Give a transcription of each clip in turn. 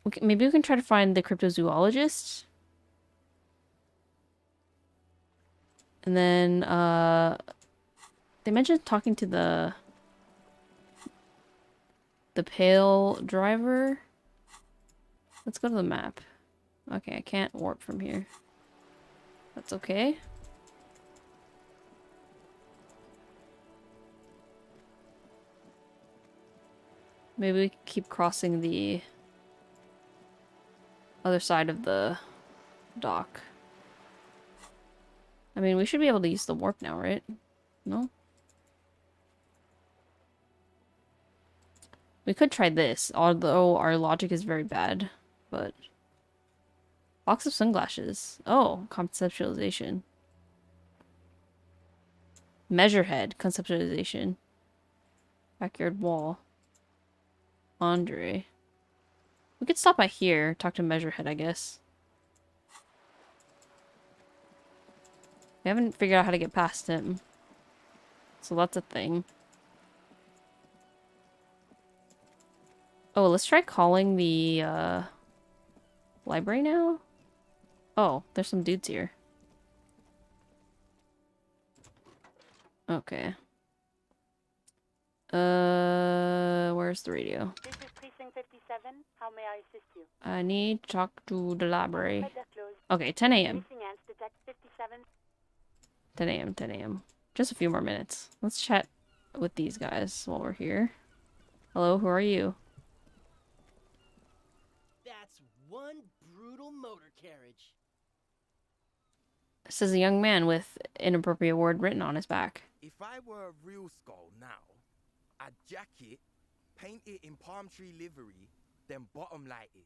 Okay, maybe we can try to find the cryptozoologist. And then, they mentioned talking to the pale driver. Let's go to the map. Okay, I can't warp from here. That's okay. Maybe we can keep crossing the other side of the dock. I mean, we should be able to use the warp now, right? No? We could try this, although our logic is very bad. But... box of sunglasses. Oh, conceptualization. Measurehead. Conceptualization. Backyard wall. Andre. We could stop by here, talk to Measurehead, I guess. We haven't figured out how to get past him. So that's a thing. Oh, let's try calling the, library now? Oh, there's some dudes here. Okay. Where's the radio? This is Precinct 57. How may I assist you? I need to talk to the library. Okay, 10 a.m. Missing ants detect 57. 10 a.m., 10 a.m. Just a few more minutes. Let's chat with these guys while we're here. Hello, who are you? That's one brutal motor carriage. Says a young man with inappropriate word written on his back. If I were a real skull now, I'd jack it, paint it in palm tree livery, then bottom light it,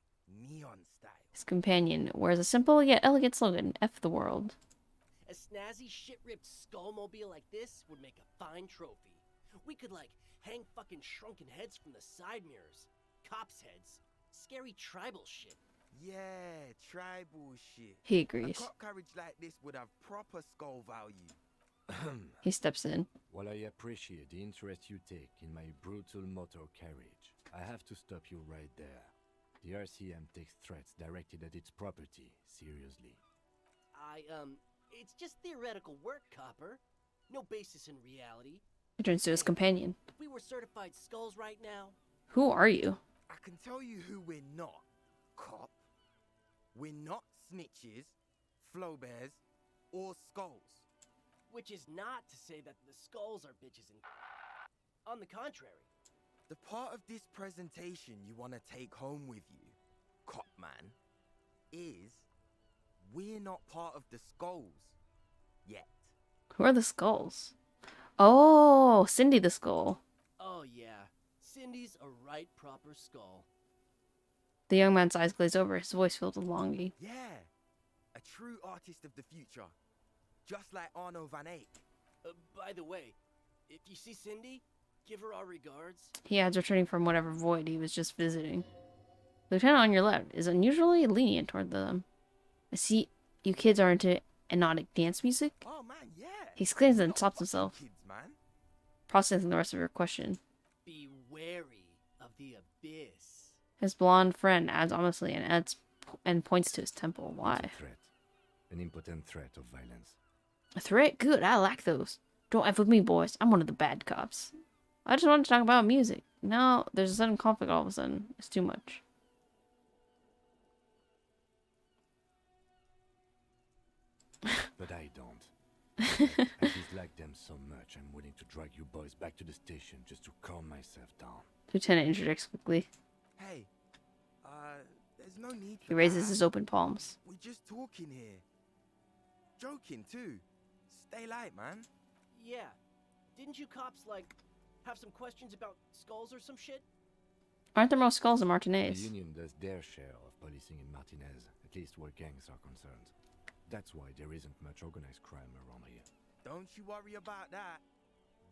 neon style. His companion wears a simple yet elegant slogan, F the world. A snazzy, shit-ripped skullmobile like this would make a fine trophy. We could, like, hang fucking shrunken heads from the side mirrors. Cops' heads. Scary tribal shit. Yeah, tribal shit. He A agrees. cop carriage like this would have proper skull value. He steps in. While I appreciate the interest you take in my brutal motor carriage, I have to stop you right there. The RCM takes threats directed at its property seriously. It's just theoretical work, Copper. No basis in reality. He turns to his companion. If we were certified skulls right now... Who are you? I can tell you who we're not, cop. We're not snitches, flow bears, or skulls. Which is not to say that the skulls are bitches and... On the contrary. The part of this presentation you want to take home with you, cop man, is we're not part of the skulls yet. Who are the skulls? Oh, Cindy the skull. Oh yeah, Cindy's a right proper skull. The young man's eyes glaze over, his voice filled with longing. Yeah, a true artist of the future. Just like Arno van Eyck. By the way, if you see Cindy, give her our regards. He adds, returning from whatever void he was just visiting. The lieutenant on your left is unusually lenient toward them. I see you kids are into hypnotic dance music. Oh man, yeah. He exclaims and Not stops fucking himself, kids, man. processing the rest of your question. Be wary of the abyss. His blonde friend adds honestly and points to his temple. Why? It's a threat. An impotent threat of violence. A threat? Good, I like those. Don't F with me, boys. I'm one of the bad cops. I just wanted to talk about music. Now, there's a sudden conflict all of a sudden. It's too much. But I don't. I dislike them so much, I'm willing to drag you boys back to the station just to calm myself down. Lieutenant interjects quickly. Hey, there's no need for He raises that. his open palms. We're just talking here. Joking too. Stay light, man. Yeah. Didn't you cops, like, have some questions about skulls or some shit? Aren't there more skulls in The Martinez? Union does their share of policing in Martinez, at least where gangs are concerned. That's why there isn't much organized crime around here. Don't you worry about that.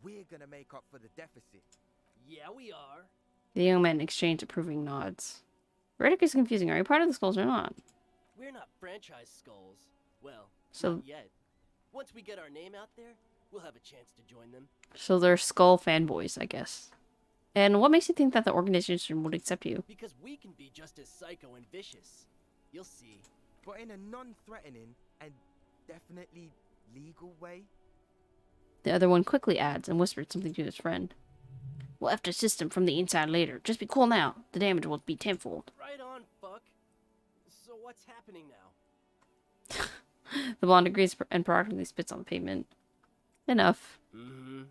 We're gonna make up for the deficit. Yeah, we are. The young men exchange approving nods. Rhetoric is confusing. Are you part of the skulls or not? We're not franchise skulls. Well, So- not yet. Once we get our name out there, we'll have a chance to join them. So they're skull fanboys, I guess. And what makes you think that the organization would accept you? Because we can be just as psycho and vicious. You'll see. But in a non-threatening and definitely legal way. The other one quickly adds and whispered something to his friend. We'll have to system from the inside later. Just be cool now. The damage will be tenfold. Right on, fuck. So what's happening now? The blonde agrees and proactively spits on the pavement. Enough. Mm-hmm.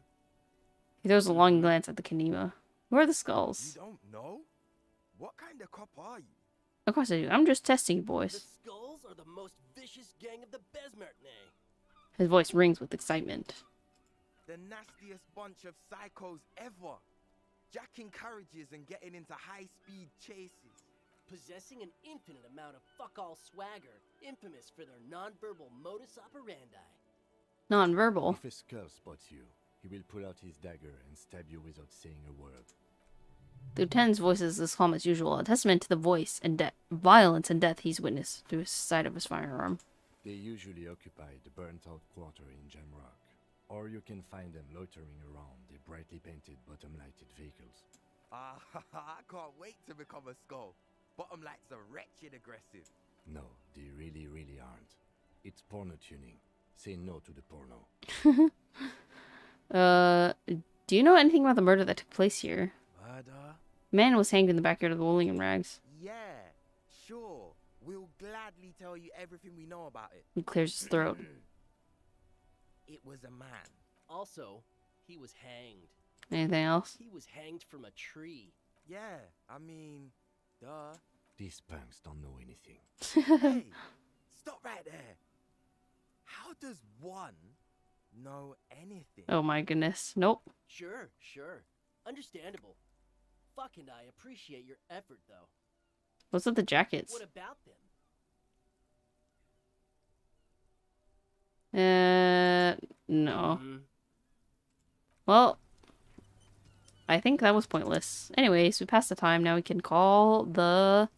He throws a long glance at the Kanema. Where are the You skulls? don't know? What kind of cop are you? Of course I do. I'm just testing you, The boys. Skulls are the most vicious gang of the Besmertne. His voice rings with excitement. The nastiest bunch of psychos ever. Jacking carriages and getting into high-speed chases. Possessing an infinite amount of fuck-all swagger, infamous for their non-verbal modus operandi. Non-verbal. If a skull spots you, he will pull out his dagger and stab you without saying a word. The lieutenant's voice is as calm as usual, a testament to the voice and violence and death he's witnessed through the sight of his firearm. They usually occupy the burnt-out quarter in Jamrock, or you can find them loitering around their brightly painted bottom-lighted vehicles. Ah, I can't wait to become a skull. Bottom lights are wretched aggressive. No, they really, really aren't. It's porno tuning. Say no to the porno. Do you know anything about the murder that took place here? Murder? A man was hanged in the backyard of the Willingham Rags. Yeah, sure. We'll gladly tell you everything we know about it. He clears his throat. It was a man. Also, he was hanged. Anything else? He was hanged from a tree. Yeah, I mean, duh. These punks don't know anything. Hey, stop right there. How does one know anything? Oh my goodness. Nope. Sure. Understandable. Fuck, and I appreciate your effort, though. What's with the jackets? What about them? No. Mhm. Well, I think that was pointless. Anyways, we passed the time. Now we can call the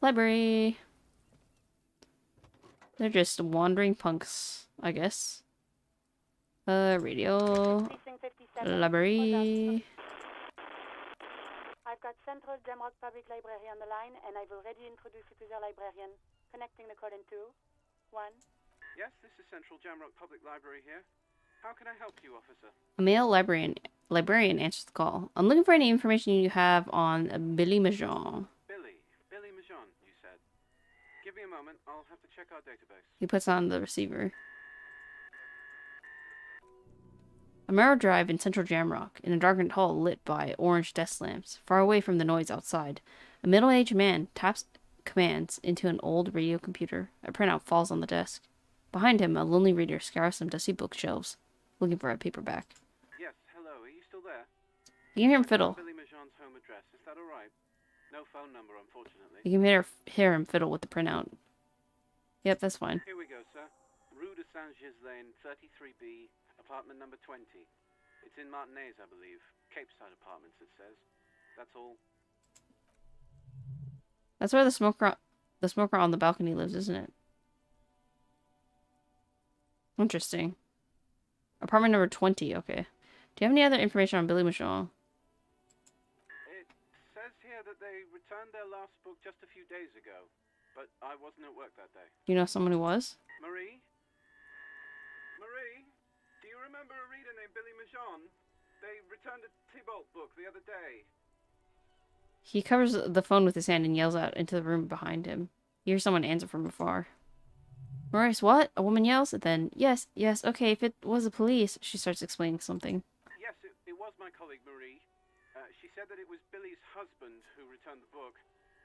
library. They're just wandering punks, I guess. Radio. Precinct 57. Library. I've got Central Jamrock Public Library on the line, and I've already introduced you to their librarian. Connecting the call in 2, 1. Yes, this is Central Jamrock Public Library here. How can I help you, officer? A male librarian answers the call. I'm looking for any information you have on Billy Méjean. Billy Méjean, you said. Give me a moment, I'll have to check our database. He puts on the receiver. A narrow drive in central Jamrock, in a darkened hall lit by orange desk lamps, far away from the noise outside. A middle-aged man taps commands into an old radio computer. A printout falls on the desk. Behind him, a lonely reader scours some dusty bookshelves, looking for a paperback. Yes, hello, are you still there? You can hear him fiddle. Billy Méjean's home address, is that alright? No phone number, unfortunately. You can hear him fiddle with the printout. Yep, that's fine. Here we go, sir. Rue de Saint-Ghislain, 33B, apartment number 20. It's in Martinez, I believe. Capeside Apartments, it says. That's all. That's where the smoker on the balcony lives, isn't it? Interesting. Apartment number 20, okay. Do you have any other information on Billy Méjean? It says here that they returned their last book just a few days ago, but I wasn't at work that day. Do you know someone who was? Marie? Marie? Do you remember a reader named Billy Méjean? They returned a Tybalt book the other day. He covers the phone with his hand and yells out into the room behind him. You hear someone answer from afar. Maurice, what? A woman yells, and then, yes, okay, if it was the police, she starts explaining something. Yes, it was my colleague Marie. She said that it was Billy's husband who returned the book.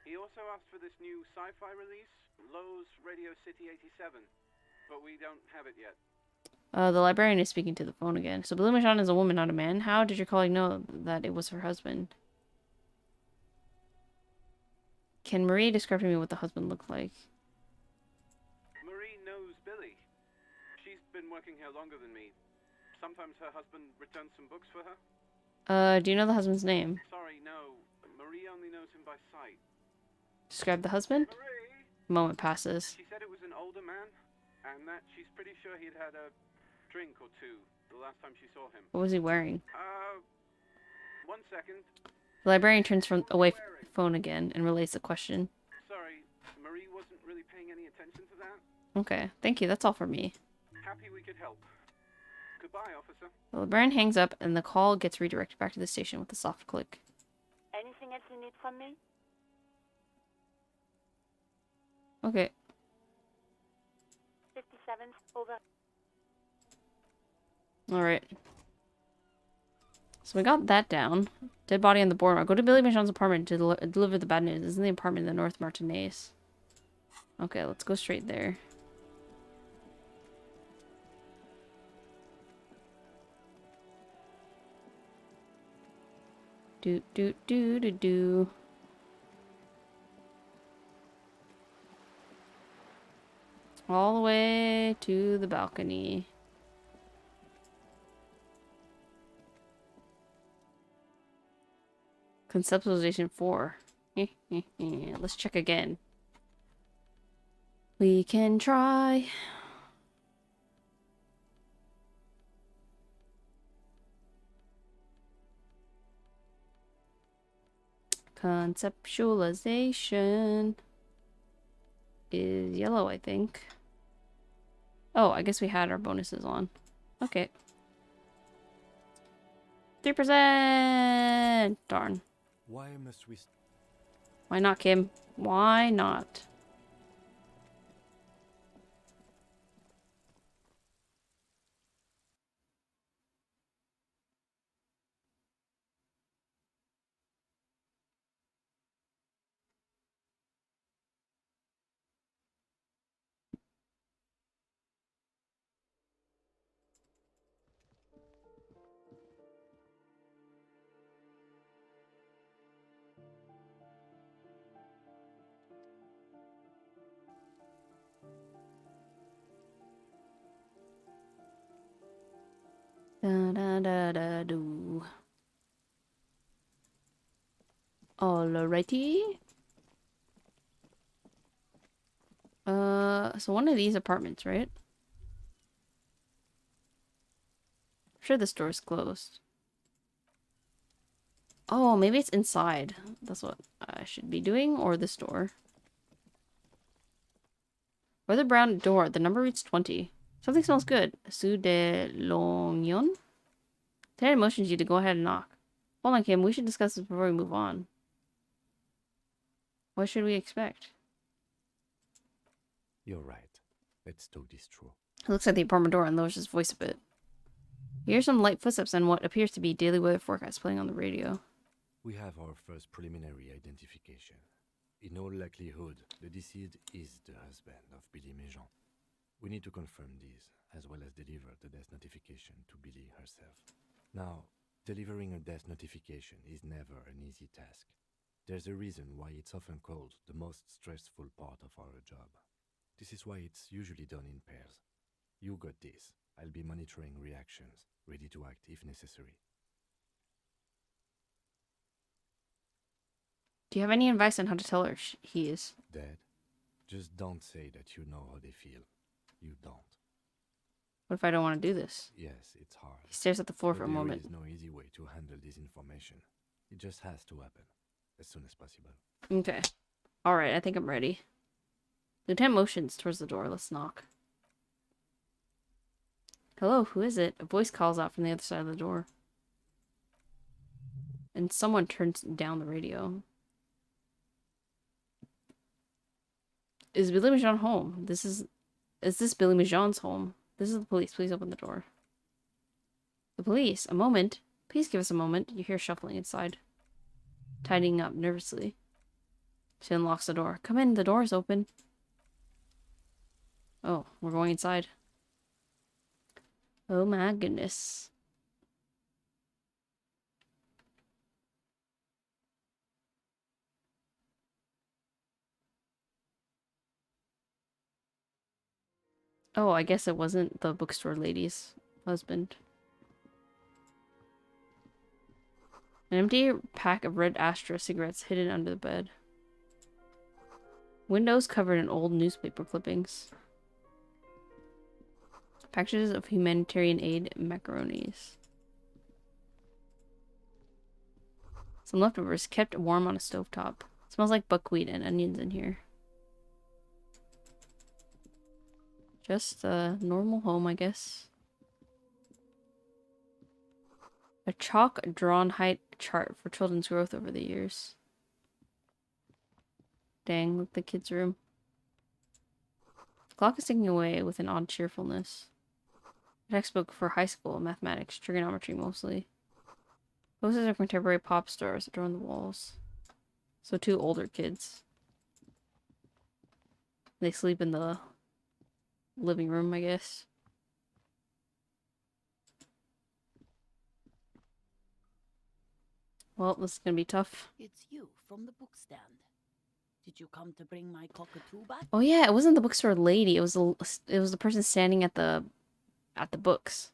He also asked for this new sci-fi release, Lowe's Radio City 87, but we don't have it yet. The librarian is speaking to the phone again. So Billy Méjean is a woman, not a man. How did your colleague know that it was her husband? Can Marie describe to me what the husband looked like? Marie knows Billy. She's been working here longer than me. Sometimes her husband returns some books for her. Do you know the husband's name? Sorry, no. Marie only knows him by sight. Describe the husband? Marie? A moment passes. She said it was an older man, and that she's pretty sure he'd had a drink or two the last time she saw him. What was he wearing? 1 second. The librarian turns from away from the phone again and relays the question. Sorry, Marie wasn't really paying any attention to that. Okay, thank you. That's all for me. Happy we could help. Goodbye, officer. The librarian hangs up and the call gets redirected back to the station with a soft click. Anything else you need from me? Okay. 57th, over. Alright. So we got that down. Dead body on the boardwalk. Go to Billy Méjean's apartment to deliver the bad news. This is in the apartment in the North Martinez. Okay, let's go straight there. Do do do do do. All the way to the balcony. Conceptualization 4. Let's check again. We can try. Conceptualization is yellow, I think. Oh, I guess we had our bonuses on. Okay. 3%! Darn. Why must we... Why not, Kim? Why not? Da da da da do. Alrighty. So one of these apartments, right? I'm sure this door is closed. Oh, maybe it's inside. That's what I should be doing, or this door. Or the brown door. The number reads 20. Something smells good. Sous de l'oignon? Ted motions you to go ahead and knock. Hold on, Kim. We should discuss this before we move on. What should we expect? You're right. Let's talk this through. He looks at the apartment door and lowers his voice a bit. You hear some light footsteps and what appears to be daily weather forecast playing on the radio. We have our first preliminary identification. In all likelihood, the deceased is the husband of Billy Méjean. We need to confirm this, as well as deliver the death notification to Billy herself. Now, delivering a death notification is never an easy task. There's a reason why it's often called the most stressful part of our job. This is why it's usually done in pairs. You got this. I'll be monitoring reactions, ready to act if necessary. Do you have any advice on how to tell her he is Dead? Just don't say that you know how they feel. You don't. What if I don't want to do this? Yes, it's hard. He stares at the floor for a There moment. is no easy way to handle this information. It just has to happen, as soon as possible. Okay. Alright, I think I'm ready. Lieutenant motions towards the door. Let's knock. Hello, who is it? A voice calls out from the other side of the door. And someone turns down the radio. Is Billy Méjean home? Is this Billy Méjean's home? This is the police. Please open the door. The police. A moment. Please give us a moment. You hear shuffling inside. Tidying up nervously. She unlocks the door. Come in. The door is open. Oh, we're going inside. Oh my goodness. Oh, I guess it wasn't the bookstore lady's husband. An empty pack of red Astra cigarettes hidden under the bed. Windows covered in old newspaper clippings. Packages of humanitarian aid macaronis. Some leftovers kept warm on a stovetop. Smells like buckwheat and onions in here. Just a normal home, I guess. A chalk-drawn height chart for children's growth over the years. Dang, look at the kids' room. The clock is ticking away with an odd cheerfulness. A textbook for high school mathematics, trigonometry mostly. Posters of contemporary pop stars adorn the walls. So 2 older kids. They sleep in the living room, I guess. Well, this is gonna be tough. It's you from the book stand. Did you come to bring my cockatoo back? Oh yeah, it wasn't the bookstore lady. It was the person standing at the books.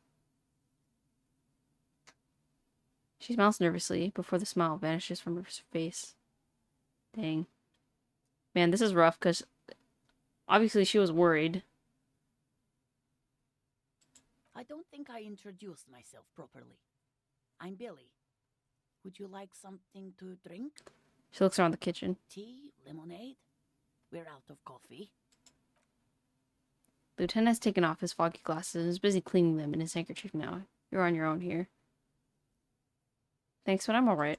She smiles nervously before the smile vanishes from her face. Dang. Man, this is rough because obviously she was worried. I don't think I introduced myself properly. I'm Billy. Would you like something to drink? She looks around the kitchen. Tea? Lemonade? We're out of coffee. The lieutenant has taken off his foggy glasses and is busy cleaning them in his handkerchief now. You're on your own here. Thanks, but I'm alright.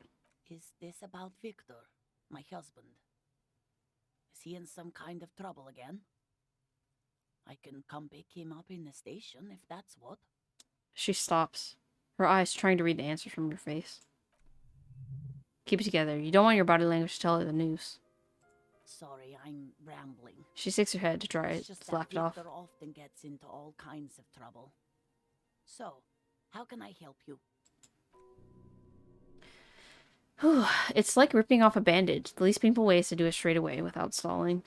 Is this about Victor, my husband? Is he in some kind of trouble again? I can come pick him up in the station if that's what. She stops, her eyes trying to read the answers from your face. Keep it together. You don't want your body language to tell her the news. Sorry, I'm rambling. She sticks her head to try It's to just laugh that it off. Victor often gets into all kinds of trouble. So, how can I help you? It's like ripping off a bandage. The least painful way is to do it straight away without stalling.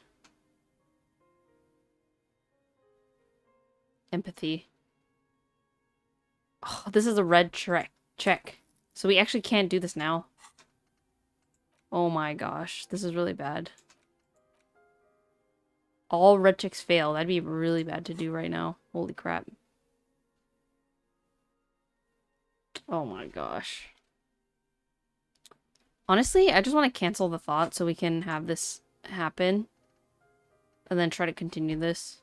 Empathy. Oh, this is a red check. So we actually can't do this now. Oh my gosh. This is really bad. All red checks fail. That'd be really bad to do right now. Holy crap. Oh my gosh. Honestly, I just want to cancel the thought so we can have this happen. And then try to continue this.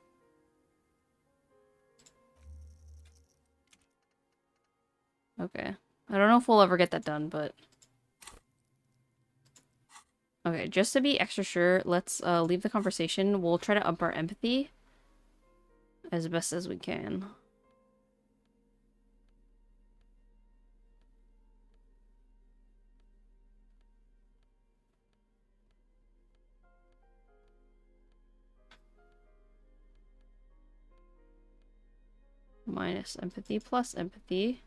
Okay. I don't know if we'll ever get that done, but... Okay, just to be extra sure, let's leave the conversation. We'll try to up our empathy as best as we can. Minus empathy plus empathy.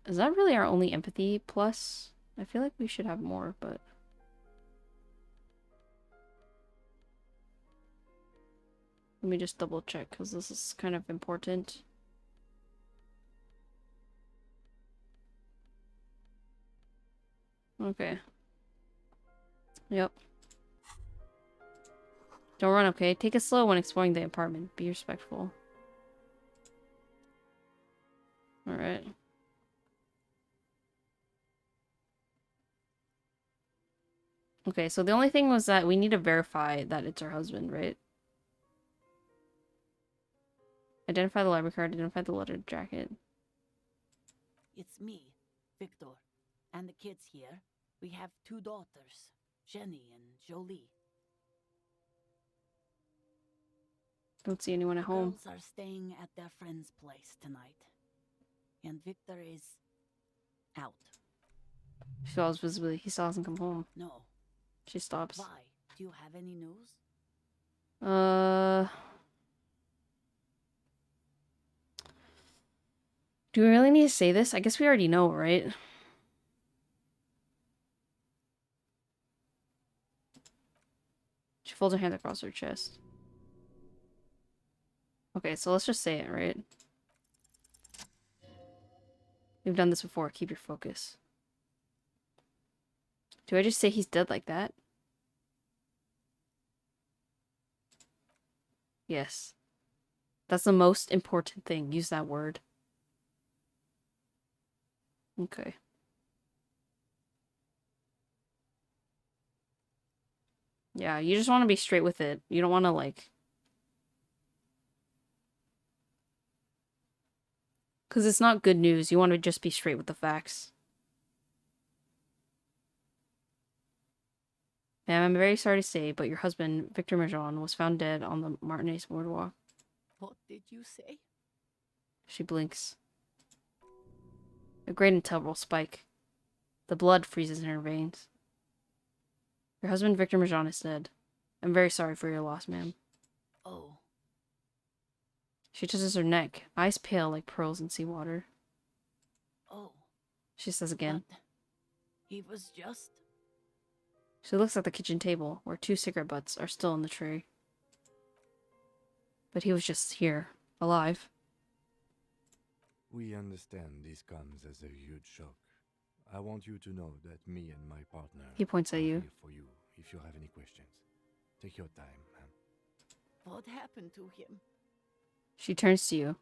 Is that really our only empathy plus? I feel like we should have more, but... Let me just double check, because this is kind of important. Okay. Yep. Don't run, okay? Take it slow when exploring the apartment. Be respectful. Alright. Okay, so the only thing was that we need to verify that it's her husband, right? Identify the library card, identify the letter jacket. It's me, Victor, and the kids here. We have 2 daughters, Jenny and Jolie. Don't see anyone at The home. girls are staying at their friend's place tonight. And Victor is out. She calls visibly. He still hasn't come home. No. She stops. Why? Do you have any news? Do we really need to say this? I guess we already know, right? She folds her hands across her chest. Okay, so let's just say it, right? We've done this before. Keep your focus. Do I just say he's dead like that? Yes. That's the most important thing. Use that word. Okay. Yeah, you just want to be straight with it. You don't want to, like... Because it's not good news. You want to just be straight with the facts. Ma'am, I'm very sorry to say, but your husband, Victor Méjean, was found dead on the Martinez boardwalk. What did you say? She blinks. A great and terrible spike. The blood freezes in her veins. Your husband, Victor Méjean, is dead. I'm very sorry for your loss, ma'am. Oh, She touches her neck, eyes pale like pearls in seawater. oh. She says again. But he was just... She looks at the kitchen table, where 2 cigarette butts are still in the tray. But he was just here, alive. We understand this comes as a huge shock. I want you to know that me and my partner He points at are you. here for you if you have any questions. Take your time, ma'am. What happened to him? She turns to you.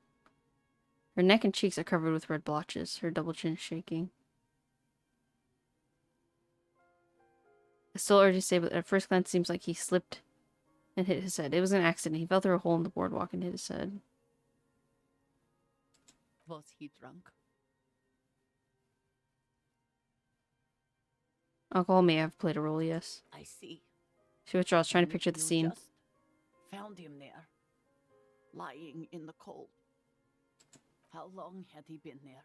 Her neck and cheeks are covered with red blotches, her double chin shaking. I still urge you to say, but at first glance it seems like he slipped and hit his head. It was an accident. He fell through a hole in the boardwalk and hit his head. Was he drunk? Alcohol may have played a role, yes. I see. She withdraws, trying to And picture the you scene. Just found him there, lying in the cold. How long had he been there?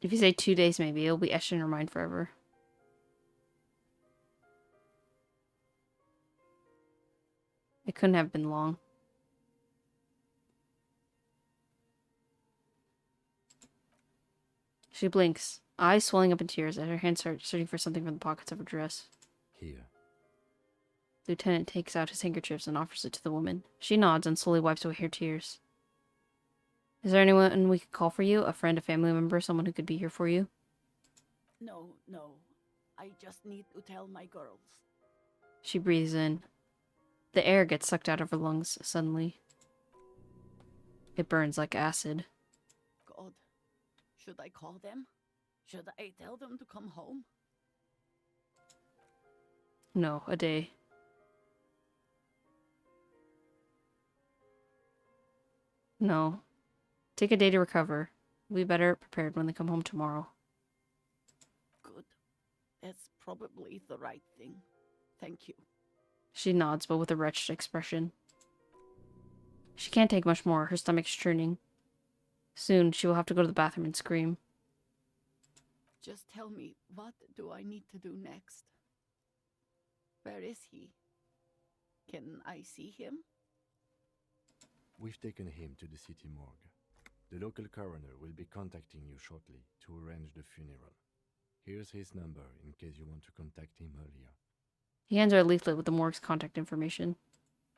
If you say 2 days, maybe, it'll be etched in her mind forever. It couldn't have been long. She blinks, eyes swelling up in tears as her hands start searching for something from the pockets of her dress. Here. The lieutenant takes out his handkerchiefs and offers it to the woman. She nods and slowly wipes away her tears. Is there anyone we could call for you? A friend, a family member, someone who could be here for you? No, no. I just need to tell my girls. She breathes in. The air gets sucked out of her lungs suddenly. It burns like acid. God, should I call them? Should I tell them to come home? No, a day. No. Take a day to recover. We'll be better prepared when they come home tomorrow. Good. That's probably the right thing. Thank you. She nods, but with a wretched expression. She can't take much more. Her stomach's churning. Soon, she will have to go to the bathroom and scream. Just tell me, what do I need to do next? Where is he? Can I see him? We've taken him to the city morgue. The local coroner will be contacting you shortly to arrange the funeral. Here's his number in case you want to contact him earlier. He hands her a leaflet with the morgue's contact information.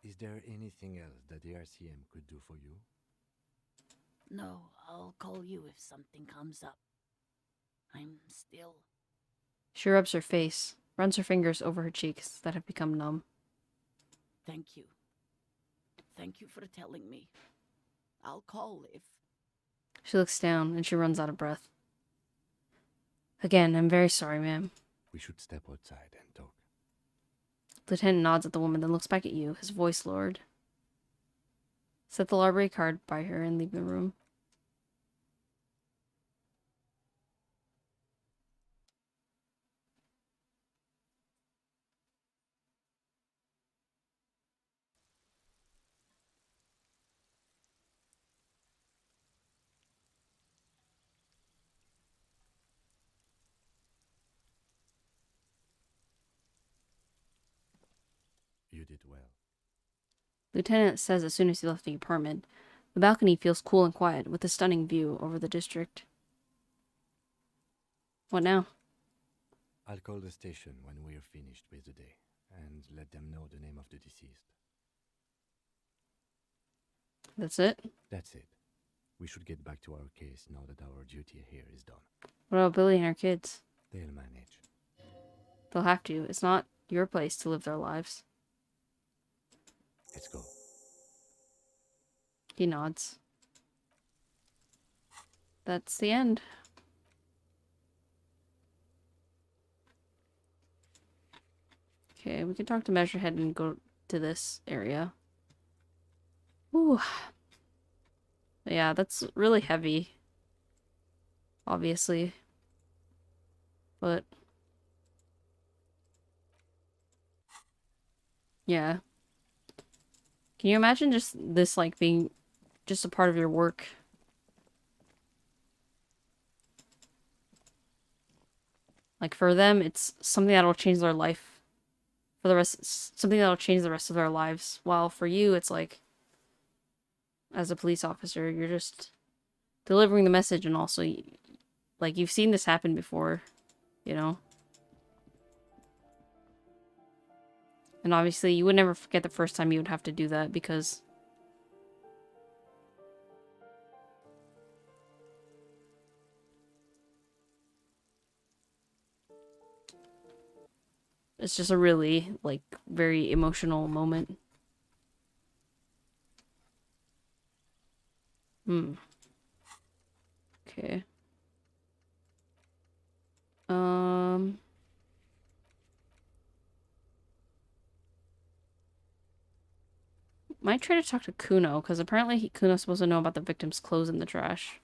Is there anything else that the RCM could do for you? No, I'll call you if something comes up. I'm still... She rubs her face, runs her fingers over her cheeks that have become numb. Thank you. Thank you for telling me. I'll call if... She looks down and she runs out of breath. Again, I'm very sorry, ma'am. We should step outside and talk. The lieutenant nods at the woman, then looks back at you, his voice lowered. Set the library card by her and leave the room. You did well. Lieutenant says as soon as he left the apartment. The balcony feels cool and quiet, with a stunning view over the district. What now? I'll call the station when we're finished with the day, and let them know the name of the deceased. That's it? That's it. We should get back to our case now that our duty here is done. What about Billy and her kids? They'll manage. They'll have to. It's not your place to live their lives. Let's go. He nods. that's the end. Okay, we can talk to Measurehead and go to this area. Ooh. Yeah, that's really heavy. Obviously. But... yeah. Can you imagine just this, like, being just a part of your work? Like, for them, it's something that'll change their life. For the rest, something that'll change the rest of their lives. While for you, it's like, as a police officer, you're just delivering the message, and also, like, you've seen this happen before, you know? And obviously, you would never forget the first time you would have to do that, because... it's just a really, like, very emotional moment. Okay. Might try to talk to Kuno, because apparently Kuno's supposed to know about the victim's clothes in the trash.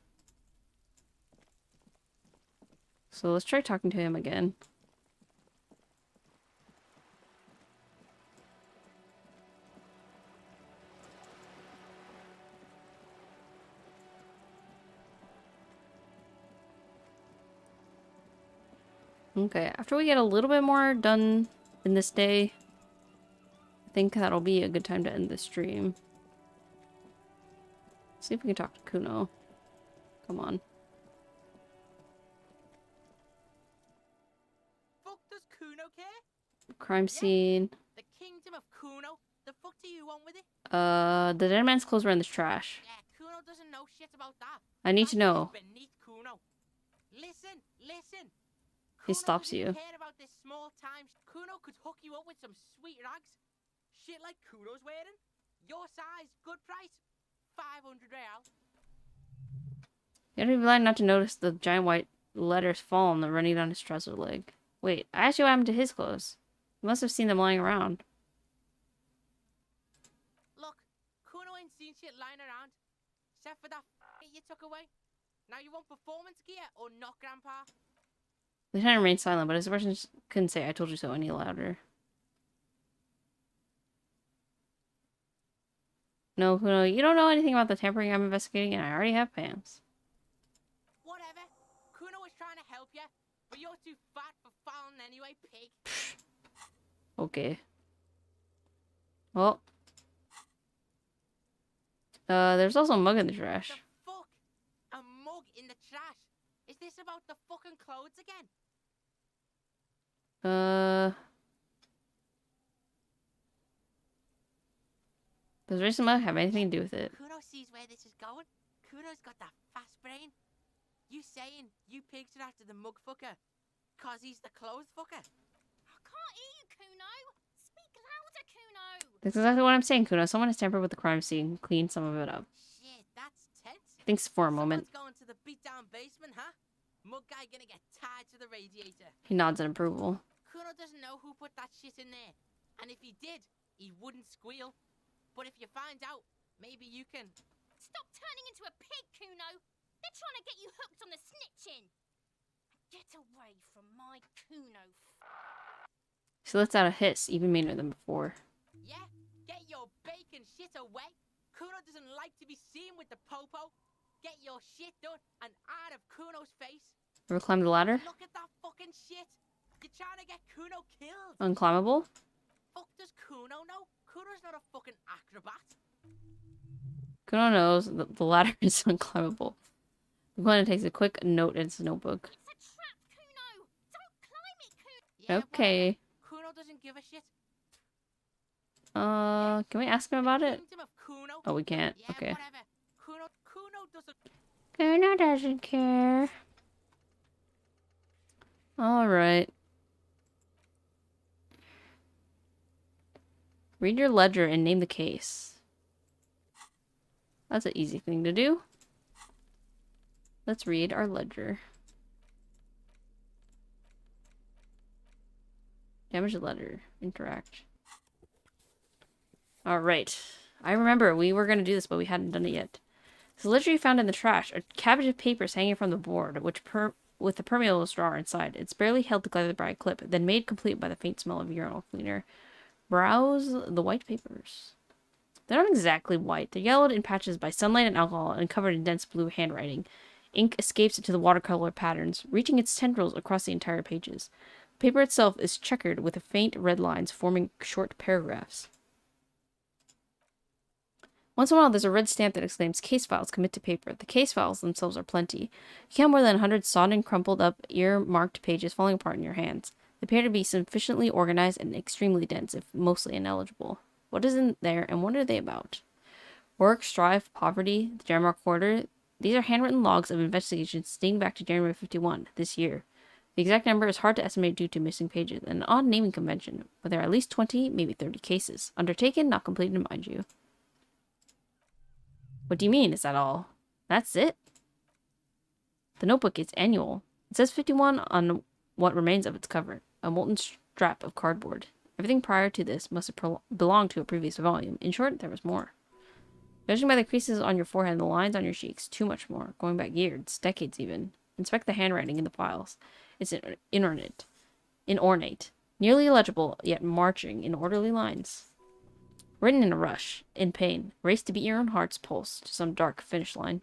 So let's try talking to him again. Okay, after we get a little bit more done in this day, I think that'll be a good time to end the stream. See if we can talk to Kuno. Come on. Fuck does Kuno care? Crime scene. The kingdom of Kuno? The fuck do you want with it? The dead man's clothes were in the trash. Yeah, Kuno doesn't know shit about that. I need to know. Beneath Kuno. Listen, listen. He stops Kuno you. doesn't care about this small time. Kuno could hook you up with some sweet rags. Shit like Kuno's wearing. Your size, good price. 500 real. You gotta be blind not to notice the giant white letters falling and running down his trouser leg. Wait, I asked you what happened to his clothes. You must have seen them lying around. Look, Kuno ain't seen shit lying around. Except for that you took away. Now you want performance gear or not, Grandpa? The lieutenant remained silent, but his person couldn't say "I told you so" any louder. No, Kuno, you don't know anything about the tampering I'm investigating, and I already have pants. Whatever. Kuno was trying to help you, but you're too fat for falling anyway, pig. Okay. Well. There's also a mug in the trash. The fuck? A mug in the trash? Is this about the fucking clothes again? Does recent mug have anything to do with it? Kuno sees where this is going. Kuno's got that fast brain. You saying you pigs are after the mug fucker? Cause he's the clothes fucker? I can't hear you, Kuno. Speak louder, Kuno. That's exactly what I'm saying, Kuno. Someone has tampered with the crime scene, cleaned some of it up. Shit, that's tense. Thinks for a moment. Someone's going to the beat-down basement, huh? Mug guy gonna get tied to the radiator. He nods in approval. Kuno doesn't know who put that shit in there. And if he did, he wouldn't squeal. But if you find out, maybe you can... Stop turning into a pig, Kuno. They're trying to get you hooked on the snitching. Get away from my Kuno. She lets out a hiss, even meaner than before. Yeah? Get your bacon shit away. Kuno doesn't like to be seen with the popo. Get your shit done and out of Kuno's face. Ever climbed the ladder? Look at that fucking shit. You're trying to get Kuno killed. Unclimbable? Fuck does Kuno know? Kuno's not a fucking acrobat. Kuno knows that the ladder is unclimbable. The lieutenant takes a quick note in his notebook. It's a trap, Kuno. Don't climb it, Kuno. Yeah, Okay. whatever. Kuno doesn't give a shit. Can we ask him about it? Kingdom of Kuno. Oh, we can't. Yeah, Okay. whatever. Kuno doesn't... Kuno doesn't care. Alright. Read your ledger and name the case. That's an easy thing to do. Let's read our ledger. Damage the letter. Interact. Alright. I remember we were going to do this, but we hadn't done it yet. So literally found in the trash, a cabbage of papers hanging from the board, with a permeable straw inside. It's barely held together by a clip, then made complete by the faint smell of urinal cleaner. Browse the white papers. They're not exactly white. They're yellowed in patches by sunlight and alcohol and covered in dense blue handwriting. Ink escapes into the watercolor patterns, reaching its tendrils across the entire pages. The paper itself is checkered with faint red lines forming short paragraphs. Once in a while, there's a red stamp that exclaims, "Case files, commit to paper." The case files themselves are plenty. You count more than 100 sodden, crumpled up, ear-marked pages falling apart in your hands. They appear to be sufficiently organized and extremely dense, if mostly ineligible. What is in there, and what are they about? Work, strife, poverty, the Jamrock Quarter. These are handwritten logs of investigations dating back to January 51, this year. The exact number is hard to estimate due to missing pages and an odd naming convention, but there are at least 20, maybe 30 cases. Undertaken, not completed, mind you. What do you mean? Is that all? That's it? The notebook is annual. It says 51 on what remains of its cover, a molten strap of cardboard. Everything prior to this must have belonged to a previous volume. In short, there was more. Judging by the creases on your forehead and the lines on your cheeks, too much more, going back years, decades even. Inspect the handwriting in the files. It's inornate, nearly illegible, yet marching in orderly lines. Written in a rush, in pain, race to beat your own heart's pulse to some dark finish line.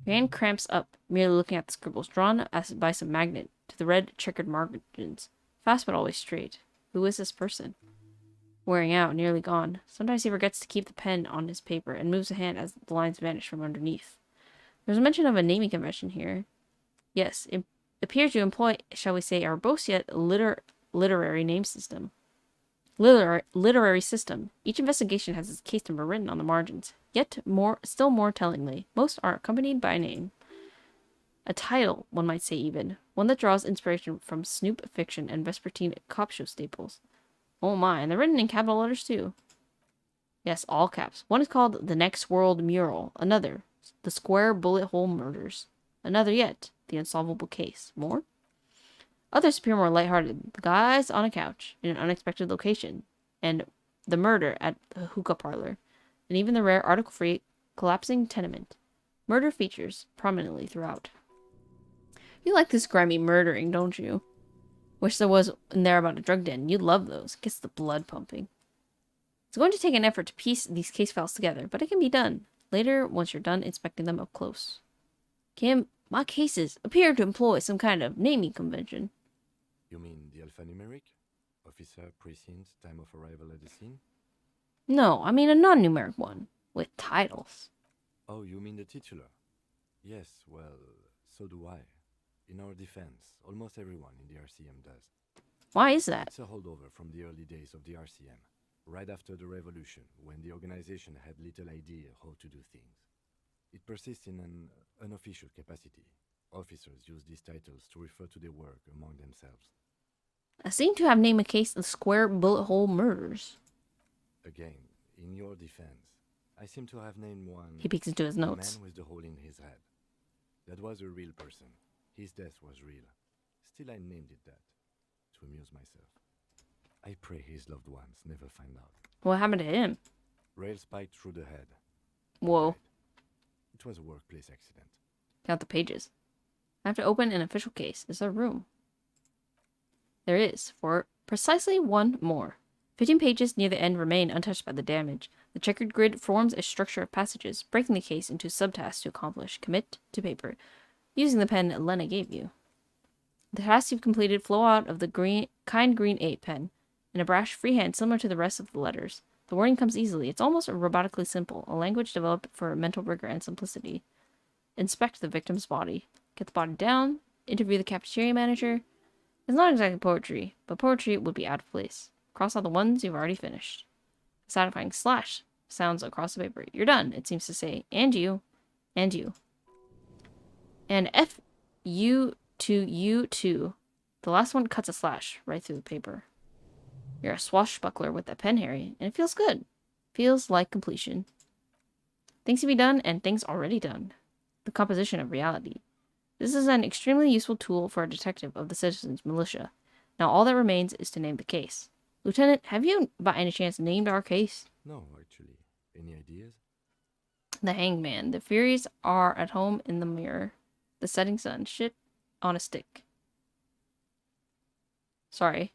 Your hand cramps up, merely looking at the scribbles, drawn as by some magnet, to the red checkered margins. Fast but always straight. Who is this person? Wearing out, nearly gone. Sometimes he forgets to keep the pen on his paper and moves the hand as the lines vanish from underneath. There's a mention of a naming convention here. Yes, it appears to employ, shall we say, a verbose yet literary name system. Literary system. Each investigation has its case number written on the margins. Yet still more tellingly, most are accompanied by a name. A title, one might say even. One that draws inspiration from Snoop fiction and vespertine cop show staples. Oh my, and they're written in capital letters too. Yes, all caps. One is called The Next World Mural. Another, The Square Bullet Hole Murders. Another yet, The Unsolvable Case. More? Others appear more lighthearted. The guys on a couch in an unexpected location, and the murder at the hookah parlor, and even the rare article-free collapsing tenement. Murder features prominently throughout. You like this grimy murdering, don't you? Wish there was in there about a drug den. You'd love those. Gets the blood pumping. It's going to take an effort to piece these case files together, but it can be done. Later, once you're done inspecting them up close. Kim, my cases appear to employ some kind of naming convention. You mean the alphanumeric? Officer, precinct, time of arrival at the scene? No, I mean a non-numeric one, with titles. Oh, you mean the titular? Yes, well, so do I. In our defense, almost everyone in the RCM does. Why is that? It's a holdover from the early days of the RCM, right after the revolution, when the organization had little idea how to do things. It persists in an unofficial capacity. Officers use these titles to refer to their work among themselves. I seem to have named a case the Square Bullet Hole Murders. Again, in your defense, I seem to have named one... He peeks into his The notes. man with the hole in his head. That was a real person. His death was real. Still, I named it that, to amuse myself. I pray his loved ones never find out. What happened to him? Rail spiked through the head. Whoa. Died. It was a workplace accident. Count the pages. I have to open an official case. Is there room? There is, for precisely one more. 15 pages near the end remain untouched by the damage. The checkered grid forms a structure of passages, breaking the case into subtasks to accomplish. Commit to paper, using the pen Lena gave you. The tasks you've completed flow out of the kind green 8 pen, in a brash freehand similar to the rest of the letters. The wording comes easily. It's almost robotically simple, a language developed for mental rigor and simplicity. Inspect the victim's body. Get the body down. Interview the cafeteria manager. It's not exactly poetry, but poetry would be out of place. Cross out the ones you've already finished. A satisfying slash sounds across the paper. You're done, it seems to say. And you. And you. And F you to you too. The last one cuts a slash right through the paper. You're a swashbuckler with that pen, Harry, and it feels good. Feels like completion. Things to be done and things already done. The composition of reality. This is an extremely useful tool for a detective of the citizens' militia. Now all that remains is to name the case. Lieutenant, have you by any chance named our case? No, actually. Any ideas? The hangman. The Furies are at home in the mirror. The setting sun. Shit on a stick. Sorry.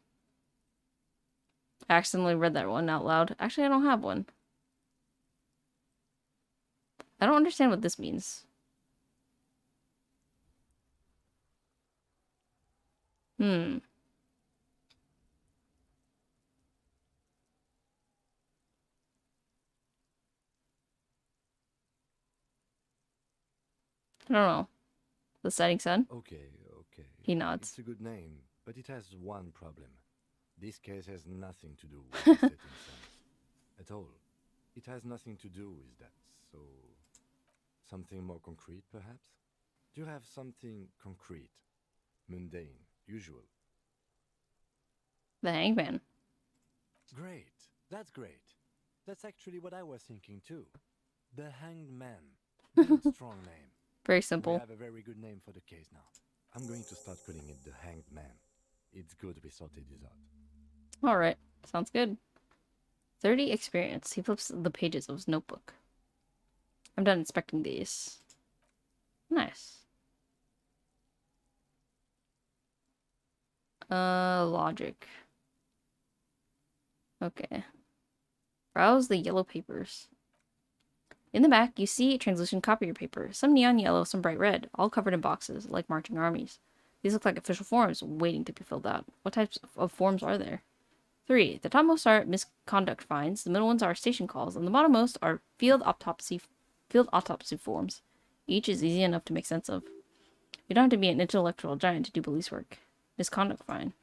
I accidentally read that one out loud. Actually, I don't have one. I don't understand what this means. I don't know. The setting sun? Okay, okay. He nods. It's a good name, but it has one problem. This case has nothing to do with the setting sun. At all. It has nothing to do with that, so... Something more concrete, perhaps? Do you have something concrete? Mundane, usual? The hangman. Great. That's great. That's actually what I was thinking too. The Hanged Man. Good strong name. Very We simple. have a very good name for the case now. I'm going to start calling it the Hanged Man. It's good we sorted this out. Alright. Sounds good. 30 experience. He flips the pages of his notebook. I'm done inspecting these. Nice. Logic. Okay. Browse the yellow papers. In the back, you see translucent copier paper. Some neon yellow, some bright red, all covered in boxes, like marching armies. These look like official forms waiting to be filled out. What types of forms are there? 3. The topmost are misconduct fines, the middle ones are station calls, and the bottommost are field autopsy forms. Each is easy enough to make sense of. You don't have to be an intellectual giant to do police work. Misconduct fine.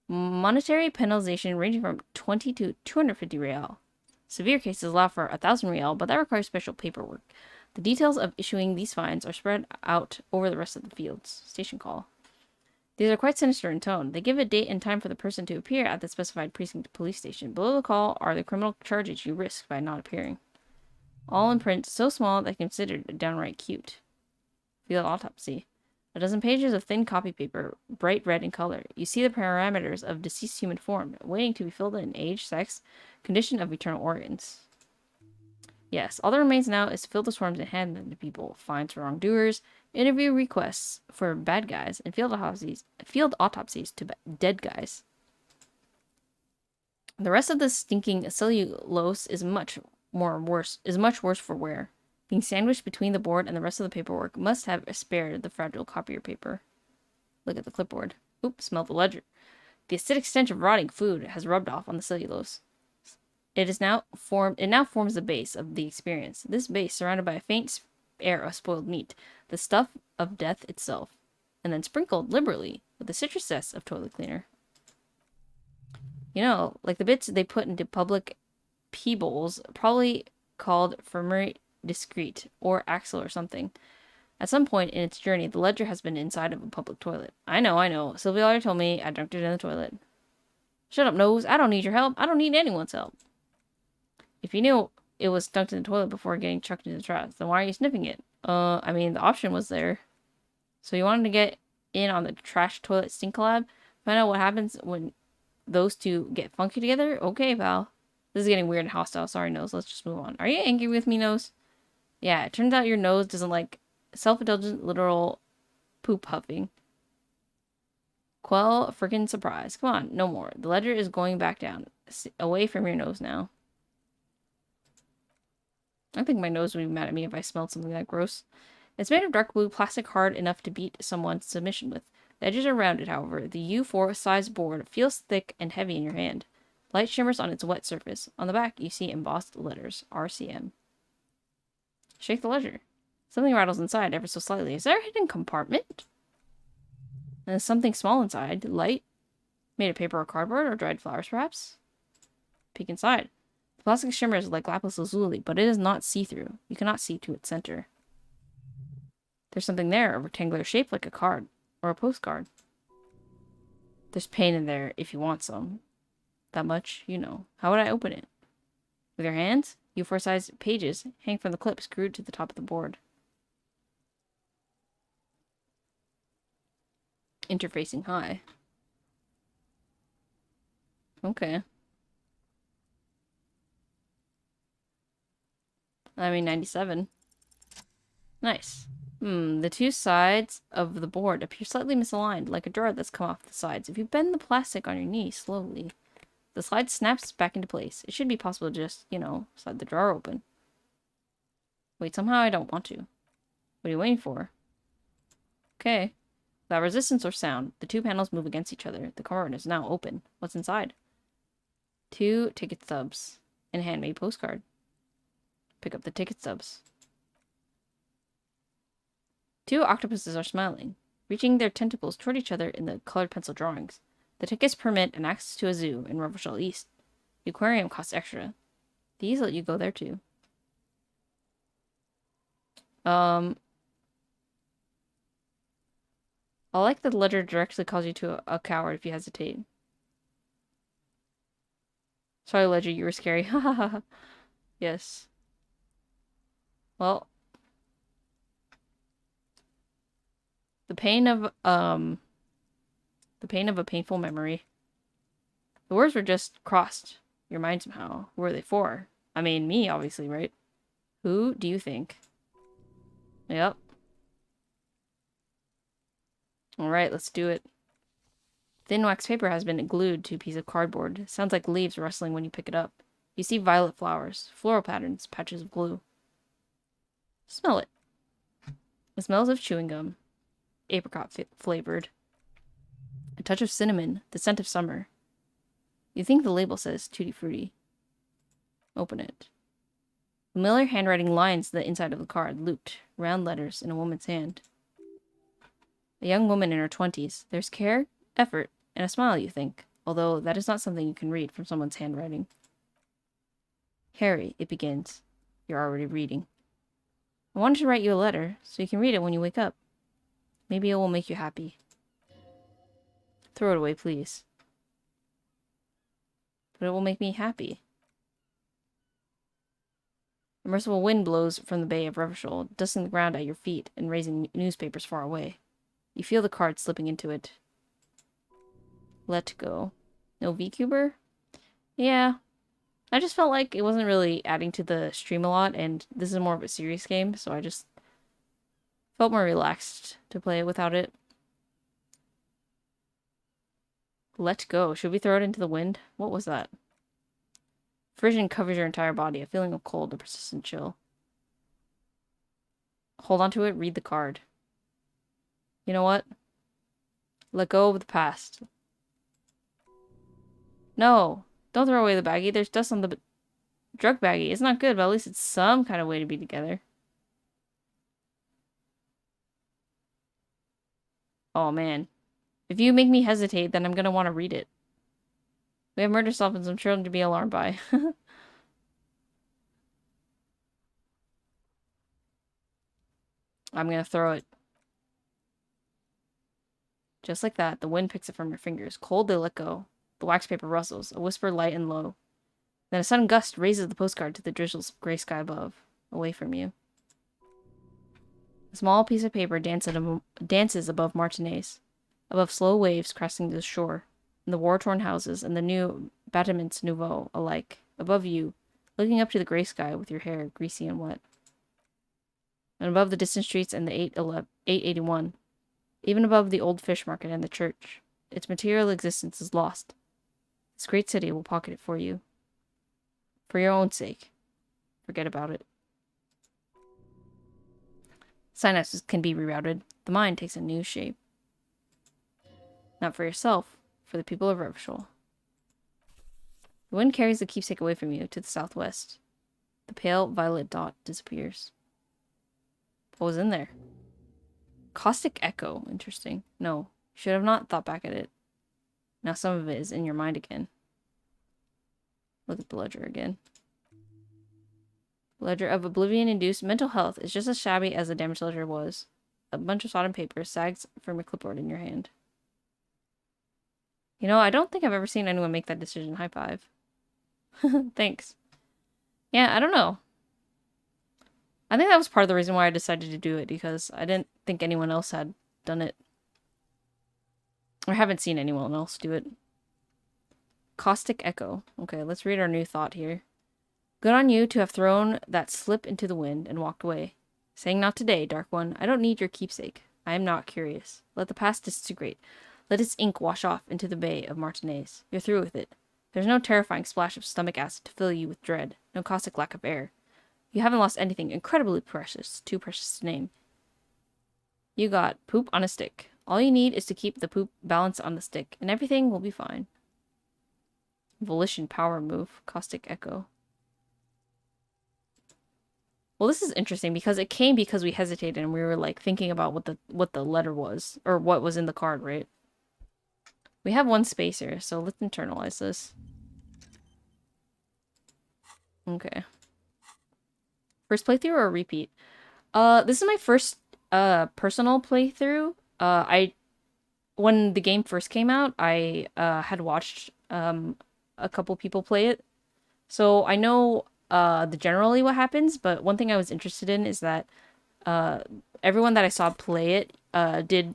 Monetary penalization ranging from 20 to 250 real. Severe cases allow for 1,000 real, but that requires special paperwork. The details of issuing these fines are spread out over the rest of the fields. Station call. These are quite sinister in tone. They give a date and time for the person to appear at the specified precinct police station. Below the call are the criminal charges you risk by not appearing. All in print, so small that considered downright cute. Field autopsy. A dozen pages of thin copy paper, bright red in color. You see the parameters of deceased human form, waiting to be filled in: age, sex, condition of internal organs. Yes, all that remains now is to fill those forms and hand them to people. Fines for wrongdoers, interview requests for bad guys, and field autopsies to dead guys. The rest of the stinking cellulose is much worse for wear. Being sandwiched between the board and the rest of the paperwork must have spared the fragile copier paper. Look at the clipboard. Oop, smell the ledger. The acidic stench of rotting food has rubbed off on the cellulose. It now forms the base of the experience. This base, surrounded by a faint air of spoiled meat, the stuff of death itself, and then sprinkled liberally with the citrus zest of toilet cleaner. You know, like the bits they put into public pee bowls, probably called Fermeri Discreet, or Axel or something. At some point in its journey, the ledger has been inside of a public toilet. I know. Sylvia already told me I dunked it in the toilet. Shut up, Nose. I don't need your help. I don't need anyone's help. If you knew it was dunked in the toilet before getting chucked into the trash, then why are you sniffing it? I mean, the option was there. So you wanted to get in on the trash toilet stink collab? Find out what happens when those two get funky together? Okay, pal. This is getting weird and hostile. Sorry, Nose. Let's just move on. Are you angry with me, Nose? Yeah, it turns out your nose doesn't like self-indulgent literal poop huffing. Quell freaking surprise. Come on, no more. The ledger is going back down. Away from your nose now. I think my nose would be mad at me if I smelled something that gross. It's made of dark blue plastic hard enough to beat someone's submission with. The edges are rounded, however. The U4 size board feels thick and heavy in your hand. Light shimmers on its wet surface. On the back, you see embossed letters. RCM. Shake the ledger. Something rattles inside ever so slightly. Is there a hidden compartment? And there's something small inside. Light? Made of paper or cardboard or dried flowers, perhaps? Peek inside. The plastic shimmers like lapis lazuli, but it is not see-through. You cannot see to its center. There's something there, a rectangular shape like a card. Or a postcard. There's pain in there if you want some. That much, you know. How would I open it? With your hands? U4 size pages hang from the clip screwed to the top of the board. Interfacing high. Okay. I mean, 97. Nice. The two sides of the board appear slightly misaligned, like a drawer that's come off the sides. If you bend the plastic on your knee slowly, the slide snaps back into place. It should be possible to just, you know, slide the drawer open. Wait, somehow I don't want to. What are you waiting for? Okay. Without resistance or sound, the two panels move against each other. The card is now open. What's inside? 2 ticket stubs and a handmade postcard. Pick up the ticket stubs. 2 octopuses are smiling, reaching their tentacles toward each other in the colored pencil drawings. The tickets permit an access to a zoo in Revelshall East. The aquarium costs extra. These let you go there too. I like that the letter directly calls you to a coward if you hesitate. Sorry, Ledger, you were scary. Ha. Yes. Well, the pain of a painful memory. The words were just crossed your mind somehow. Who were they for? I mean, me, obviously, right? Who do you think? Yep. Alright, let's do it. Thin wax paper has been glued to a piece of cardboard. Sounds like leaves rustling when you pick it up. You see violet flowers, floral patterns, patches of glue. Smell it. It smells of chewing gum. Apricot flavored. A touch of cinnamon, the scent of summer. You think the label says Tutti Frutti. Open it. Familiar handwriting lines the inside of the card, looped, round letters in a woman's hand. A young woman in her 20s. There's care, effort, and a smile, you think, although that is not something you can read from someone's handwriting. Harry, it begins. You're already reading. I wanted to write you a letter, so you can read it when you wake up. Maybe it will make you happy. Throw it away, please. But it will make me happy. A merciful wind blows from the bay of Revelshall, dusting the ground at your feet and raising newspapers far away. You feel the card slipping into it. Let go. No VCuber? Yeah. I just felt like it wasn't really adding to the stream a lot, and this is more of a serious game, so I just felt more relaxed to play it without it. Let go. Should we throw it into the wind? What was that? Frisian covers your entire body, a feeling of cold, a persistent chill. Hold on to it, read the card. You know what? Let go of the past. No! Don't throw away the baggie. There's dust on the drug baggie. It's not good, but at least it's some kind of way to be together. Oh, man. If you make me hesitate, then I'm gonna want to read it. We have murder solved and some children to be alarmed by. I'm gonna throw it. Just like that, the wind picks it from your fingers. Cold, they let go. The wax paper rustles, a whisper light and low. Then a sudden gust raises the postcard to the drizzles of gray sky above, away from you. A small piece of paper dances above Martinez, above slow waves crashing to the shore, and the war-torn houses and the new bâtiments nouveaux alike, above you, looking up to the gray sky with your hair greasy and wet. And above the distant streets and the 881, even above the old fish market and the church, its material existence is lost. This great city will pocket it for you. For your own sake. Forget about it. Synapses can be rerouted. The mind takes a new shape. Not for yourself, for the people of Revelshall. The wind carries the keepsake away from you to the southwest. The pale violet dot disappears. What was in there? Caustic echo. Interesting. No, should have not thought back at it. Now some of it is in your mind again. Look at the ledger again. Ledger of oblivion-induced mental health is just as shabby as the damaged ledger was. A bunch of sodden paper sags from your clipboard in your hand. You know, I don't think I've ever seen anyone make that decision. High five. Thanks. Yeah, I don't know. I think that was part of the reason why I decided to do it, because I didn't think anyone else had done it. I haven't seen anyone else do it. Caustic Echo. Okay, let's read our new thought here. Good on you to have thrown that slip into the wind and walked away. Saying not today, Dark One. I don't need your keepsake. I am not curious. Let the past disintegrate. Let its ink wash off into the bay of Martinez. You're through with it. There's no terrifying splash of stomach acid to fill you with dread. No caustic lack of air. You haven't lost anything incredibly precious, too precious to name. You got poop on a stick. All you need is to keep the poop balanced on the stick, and everything will be fine. Volition power move. Caustic Echo. Well, this is interesting because it came because we hesitated and we were like thinking about what the letter was or what was in the card, right? We have one space here, so let's internalize this. Okay. First playthrough or repeat? This is my first personal playthrough. When the game first came out, I had watched a couple people play it. So I know generally what happens, but one thing I was interested in is that everyone that I saw play it did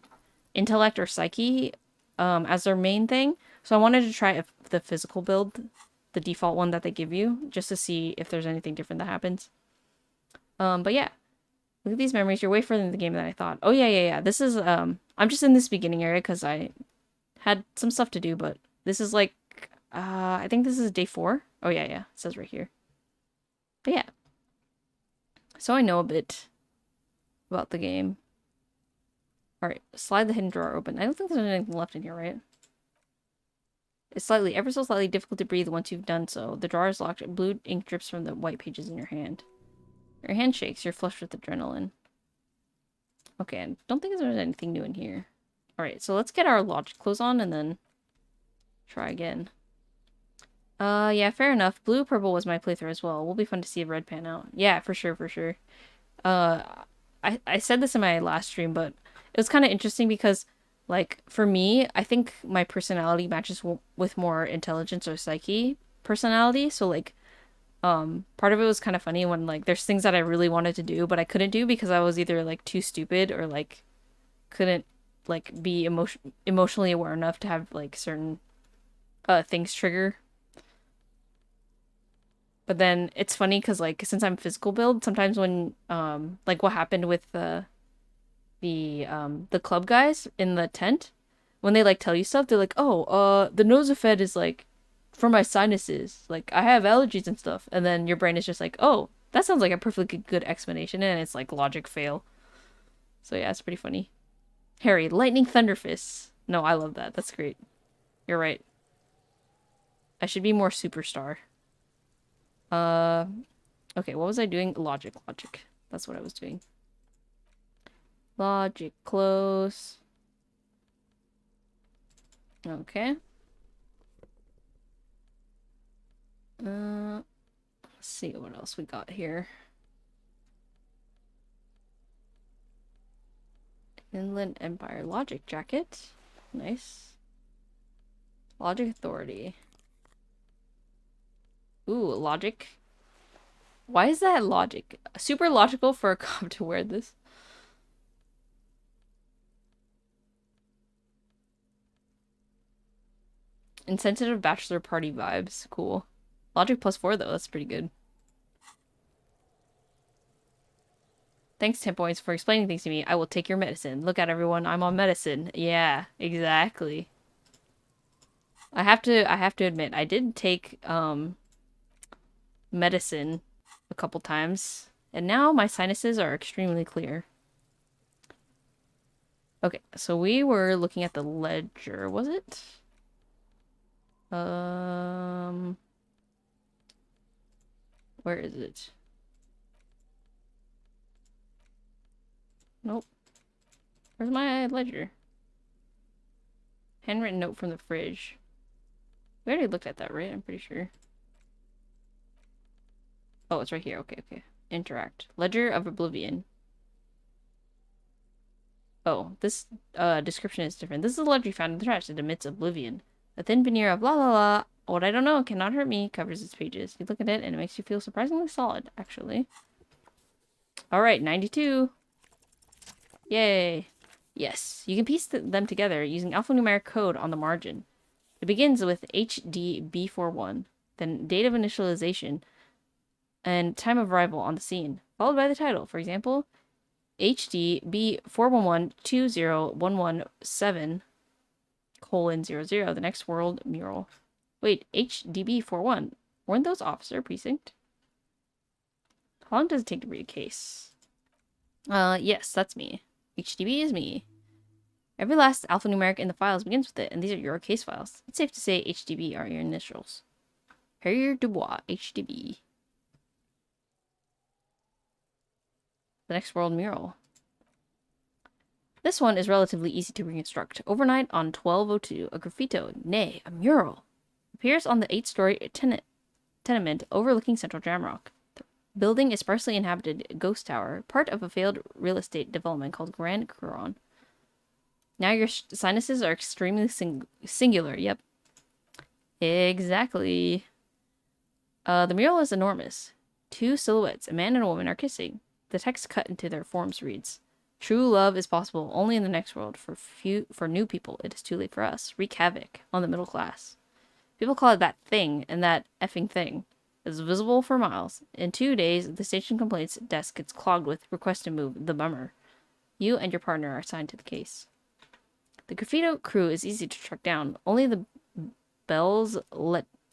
intellect or psyche as their main thing. So I wanted to try the physical build, the default one that they give you, just to see if there's anything different that happens. But yeah, look at these memories. You're way further in the game than I thought. Oh yeah. This is I'm just in this beginning area because I had some stuff to do, but this is like I think this is day 4. Oh yeah, it says right here. But yeah, so I know a bit about the game. Alright, slide the hidden drawer open. I don't think there's anything left in here, right? It's ever so slightly difficult to breathe once you've done so. The drawer is locked. Blue ink drips from the white pages in your hand. Your hand shakes. You're flushed with adrenaline. Okay, I don't think there's anything new in here. Alright, so let's get our logic clothes on and then try again. Yeah, fair enough. Blue purple was my playthrough as well. Will be fun to see a red pan out. Yeah, for sure. I said this in my last stream, but it was kind of interesting because, like, for me, I think my personality matches with more intelligence or psyche personality. So, like, part of it was kind of funny when, like, there's things that I really wanted to do, but I couldn't do because I was either, like, too stupid or, like, couldn't, like, be emotionally aware enough to have, like, certain things trigger. But then it's funny because, like, since I'm physical build, sometimes when like what happened with the club guys in the tent, when they like tell you stuff, they're like, oh, the Nosafed is like for my sinuses, like I have allergies and stuff, and then your brain is just like, oh, that sounds like a perfectly good explanation, and it's like logic fail. So yeah, it's pretty funny. Harry, lightning thunder fists. No, I love that. That's great. You're right. I should be more superstar. Okay, what was I doing? Logic. That's what I was doing. Logic close. Okay. Let's see what else we got here. Inland Empire Logic Jacket. Nice. Logic Authority. Ooh, logic. Why is that logic? Super logical for a cop to wear this. Insensitive bachelor party vibes. Cool. Logic +4 though, that's pretty good. Thanks, 10 points, for explaining things to me. I will take your medicine. Look at everyone, I'm on medicine. Yeah, exactly. I have to admit, I did take medicine a couple times, and now my sinuses are extremely clear. Okay, so we were looking at the ledger, was it? Where is it? Nope. Where's my ledger? Handwritten note from the fridge. We already looked at that, right? I'm pretty sure. Oh, it's right here. Okay. Interact. Ledger of Oblivion. Oh, this description is different. This is a ledger found in the trash that emits oblivion. A thin veneer of la la la. What I don't know cannot hurt me covers its pages. You look at it and it makes you feel surprisingly solid, actually. Alright, 92. Yay. Yes, you can piece them together using alphanumeric code on the margin. It begins with HDB41, then date of initialization, and time of arrival on the scene, followed by the title. For example, HDB41201117:00, the next world mural. Wait, HDB41. Weren't those officer precinct? How long does it take to read a case? Yes, that's me. HDB is me. Every last alphanumeric in the files begins with it, and these are your case files. It's safe to say HDB are your initials. Harrier Dubois, HDB. The next world mural. This one is relatively easy to reconstruct. Overnight on 1202, a graffito, nay, a mural, appears on the 8-story tenement overlooking central Jamrock. The building is sparsely inhabited ghost tower, part of a failed real estate development called Grand Couronne. Now your sinuses are extremely singular. Yep. Exactly. The mural is enormous. 2 silhouettes, a man and a woman, are kissing. The text cut into their forms reads, "True love is possible only in the next world. For new people, it is too late for us. Wreak havoc on the middle class." People call it that thing, and that effing thing is visible for miles. In 2 days, the station complaints desk gets clogged with requests to move. The bummer. You and your partner are assigned to the case. The graffito crew is easy to track down. Only the Bell's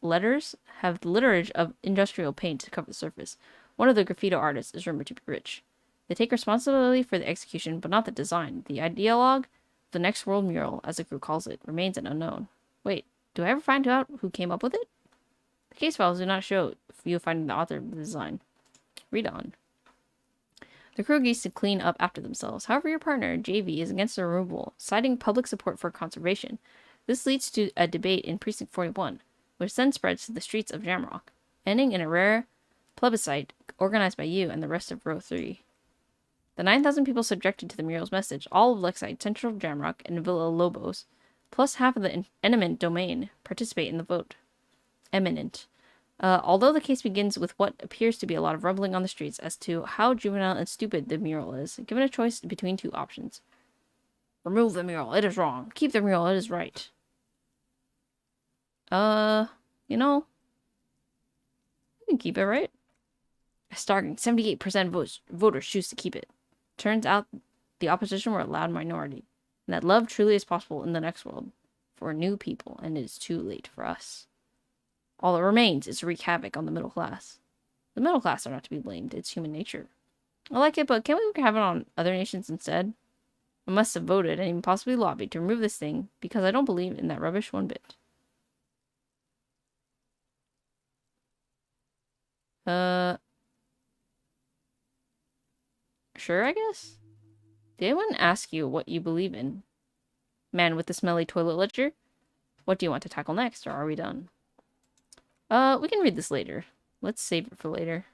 letters have the litterage of industrial paint to cover the surface. One of the graffito artists is rumored to be rich. They take responsibility for the execution, but not the design. The ideologue, the next world mural, as the crew calls it, remains an unknown. Wait, do I ever find out who came up with it? The case files do not show you finding the author of the design. Read on. The crew agrees to clean up after themselves. However, your partner, JV, is against the removal, citing public support for conservation. This leads to a debate in Precinct 41, which then spreads to the streets of Jamrock, ending in a rare plebiscite organized by you and the rest of Row 3. The 9,000 people subjected to the mural's message, all of Lakeside, Central Jamrock, and Villa Lobos, plus half of the eminent domain, participate in the vote. Eminent. Although the case begins with what appears to be a lot of rumbling on the streets as to how juvenile and stupid the mural is, given a choice between 2 options. Remove the mural, it is wrong. Keep the mural, it is right. You know, you can keep it, right? A staggering 78% voters choose to keep it. Turns out the opposition were a loud minority, and that love truly is possible in the next world for new people, and it is too late for us. All that remains is to wreak havoc on the middle class. The middle class are not to be blamed, it's human nature. I like it, but can't we have it on other nations instead? I must have voted and even possibly lobbied to remove this thing because I don't believe in that rubbish one bit. Sure, I guess? Did anyone ask you what you believe in? Man with the smelly toilet ledger? What do you want to tackle next, or are we done? We can read this later. Let's save it for later.